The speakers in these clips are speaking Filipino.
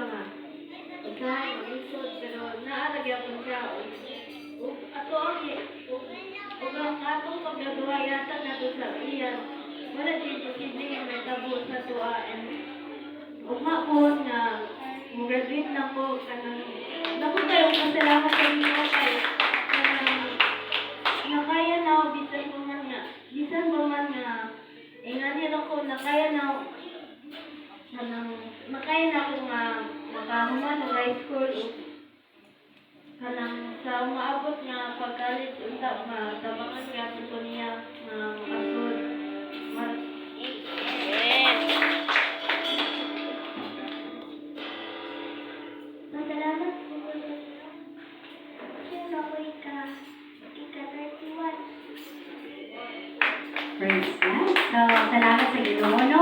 nga. Usahay, mag-isod, pero naaragyan ko siya. Ato ang ang atong paggagawa yata na to sa iyan. Wala din posibleng yung natabo sa tuwa. And umapon na graduate na ko kanang naku kayong pasalamat sa inyo kay nakaya na ako bisan mo man nga bisan mo man nga nganin ako nakaya na ako nga makahuman ng high school kanang sa umaabot nga pag-college unta matabangan nga ko niya nga makasud Salamat po ko sa inyo. Siyempre ako ika-31. Praise God. So, salamat sa Ginoo, no?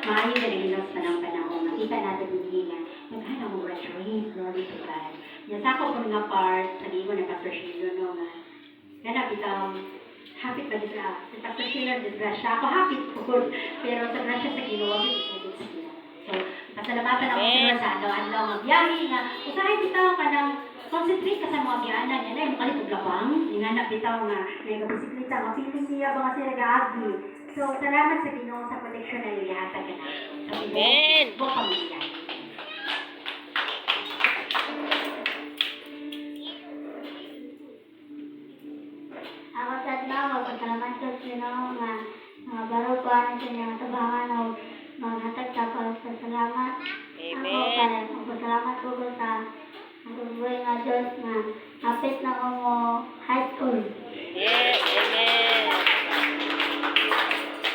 Maayo na nagilos pa ng panahon. Nakita natin din nga, naghanap mo graduate, glory to God. Yan sa ako po nga part, sabi ko na Pastor Shilo, no? Ganap itong, happy pa din sa Pastor Shilo, disgrasya. Ako happy po, pero sa grasya sa Ginoo, ito sa Ginoo. So, pasalamatan ako sa adlaw-adlaw nga biyahe nga, usahay bitaw ka ng concentrate ka sa mga biyaanan niya na yung kalitog labang, yung anak bitaw nga, nagabisiklita, mapiling siya ba nga siya nag-aagi. So, salamat sa Ginoo sa protection na nilihatag ka na. Amen! Buong pamilya. Ako sa adlaw, magpasalamat ko sa Ginoo nga mga baro ko ano sa inyong tabangan o maghatag ka pa sa salamat. Amen. Ako para magpasalamat ko sa buhay nga Diyos nga hapit na ko mo high school. Yes, amen.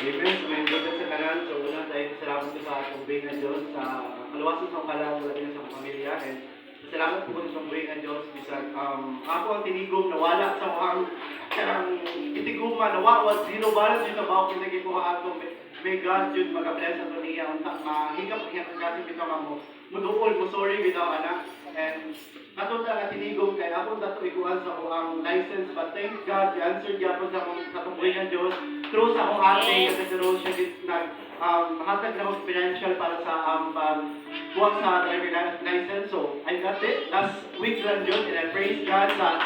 Amen. So, may bulan sa kanan. So, una tayo salamat ko sa atong buhay ng Diyos, sa kaluwasan sa kalang mula din sa pamilya. And salamat po sa buhay ng Diyos. Bisag, ako ang tinigom na wala sa mga itiguma na wawat zero balance yun na ba ako kinagin ko atong may God yun mag-bless ato niya. Mahigap niya kasi bitaw nga mo. Muduol mo sorry bitaw anak. And ato na tinigom kay ako dato ikuan sa akong license. But thank God, the answer niya po sa atong buhay ng Diyos. Through sa akong ate, kasi through siya hatag na akong financial para sa buwag sa driver license. So, I got it. Last week lang yun. And I praise God sa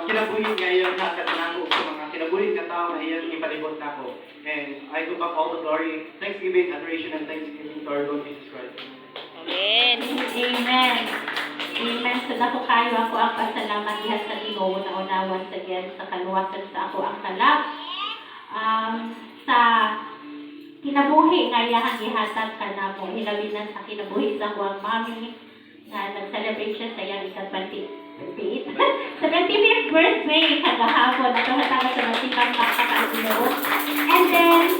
kinabuhin ngayon na katanako sa mga kinabuhin na tao na iyan ipalibot na ako. And I do back all the glory, thanksgiving, adoration, and thanksgiving to our Lord Jesus Christ. Amen. Amen. Amen. So, naku kayo ako ang pasalamat diha sa Ginoo na unawan sa Diyan sa kaluwasan sa ako ang kalap. Sa kinabuhi nga iyahang gihatag ka na mo, hilabi na sa kinabuhi sa huwag mami na nag-celebrate siya sa iyang ika-28. Sa 25th birthday, kagahapon, ito hataga sa masikang kakakaino. And then,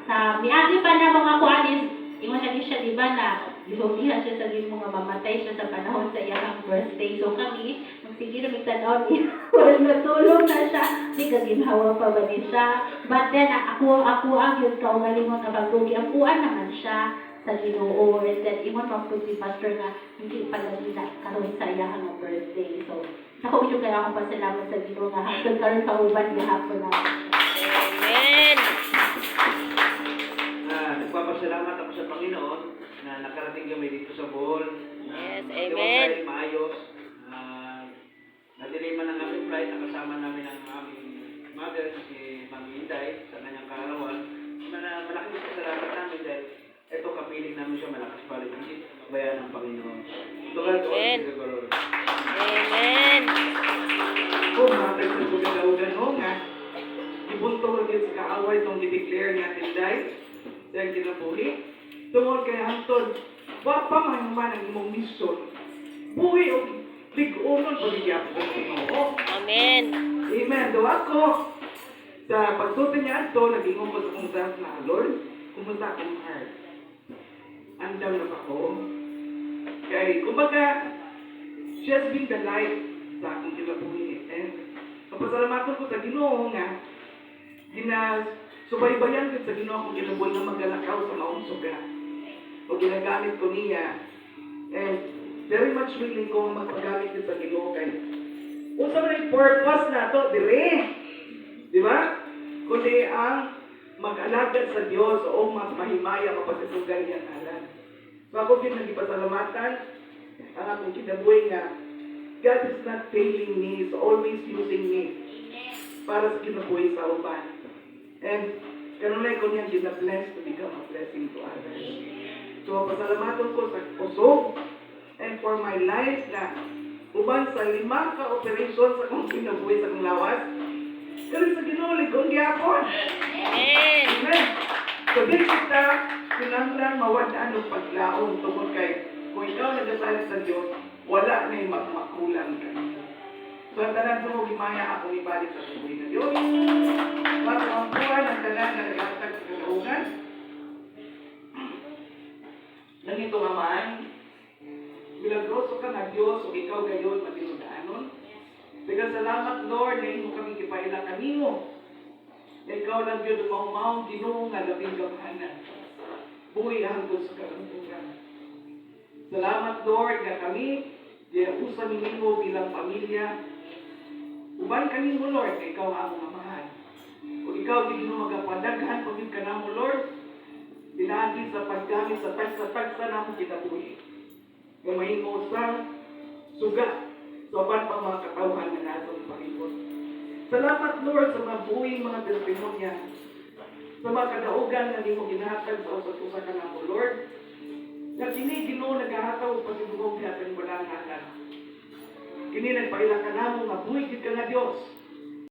sa miagi pa na mga kuanis, ingon na siya, di ba, na ibumihan siya sa mga mamatay siya sa panahon sa iyang birthday. So kami, sige na magtanaw niya, natulong na siya, di kaginhawa pa ba niya siya. But then, ako ang yun kaugalingon na pagtugi, akuan naman siya sa Ginoo. And then, imon magtugi pastor nga, hindi pala nila karoon sa iyang birthday. So, ako yung kaya akong pasalamat sa Ginoo nga, hapon karoon sa uban niya hapon na. Amen. Nagpapasalamat ako sa Panginoon na nakarating kami dito sa Bohol. Yes, amen. Maayos. Nadiliman ang aming flight, nakasama namin ang aming mother, si Mami Inday, sa kanyang kaarawan. Malaking pasalamat namin dahil ito kapiling namin siya malakas pa rin. Hindi bayaan ng Panginoon. Tulad ko, Amen. siguro. Amen. Kung makatag sa pagkakaugan mo nga, ibunto ulit sa kaaway itong i-declare ni Ate Inday, dahil kinabuhi. Tungkol kay Anton, wapa man ang imong mission. Buhi o lig-unon pagigyan ko ng Ginoo. Amen. Amen. Do ako, sa pagtuto niya Anton, nag-ingon ko sa kong self na, Lord, kumusta akong heart? Andaw na ako. Kaya, kumbaga, she has been the light sa akong kinabuhi. And, kapasalamatan ko sa Ginoo nga, subaybayan ko sa Ginoo akong kinabuhi na magalakaw sa maong suga. O ginagamit ko niya. And very much willing ko magpagamit ko sa Ginoo kay unsa man yung purpose na to, dire. Di ba? Kundi ang mag-alagad sa Diyos o mas mahimaya mapasitugan niya alam. So ako din nagipasalamatan ang akong kinabuhi nga God is not failing me, He's always using me para sa kinabuhi sa uban. And kanunay ko niya gina-bless to become a blessing to others. So pasalamaton ko sa kusog and for my life na uban sa 5 ka operations sa akong kinabuhi sa akong lawas. Kaya sa ginulig kong gyapon. Amen. Amen. So di kita kinahanglan mawadaan ng paglaong tungkol kay kung ikaw nagasalit sa Diyos, wala na yung magmakulang ka. So ang tanan mo, himaya ako ibalik sa tuloy na Diyos. Matawangkuhan ang tanan na naghatag sa kalaunan. Nang ito naman, milagroso ka na Diyos o ikaw gayon matinudaanon. Because salamat Lord na imo kami kipaila kanimo. Na ikaw lang yun umahumahong Ginoo nga labing gamhanan. Buhay hangtod sa kalantungan. Salamat Lord na kami usa minimo bilang pamilya. Uban kanimo Lord na ikaw ang among amahan. Kung ikaw di Ginoo magapadaghan pagid kanamo Lord, dinagi sa paggamit sa tagsa namong kinabuhi. Nga mahimo sa suga sa uban pang mga katawhan na nasa ng Panginoon. Salamat Lord sa mga buhing mga testimonya, sa mga kadaugan na nimo ginahatag sa usa ka namo Lord. Na kini Ginoo naghahataw pasidugong sa ating balanganan. Kini nagpaila ka namo nga buhi gid ka nga Dios.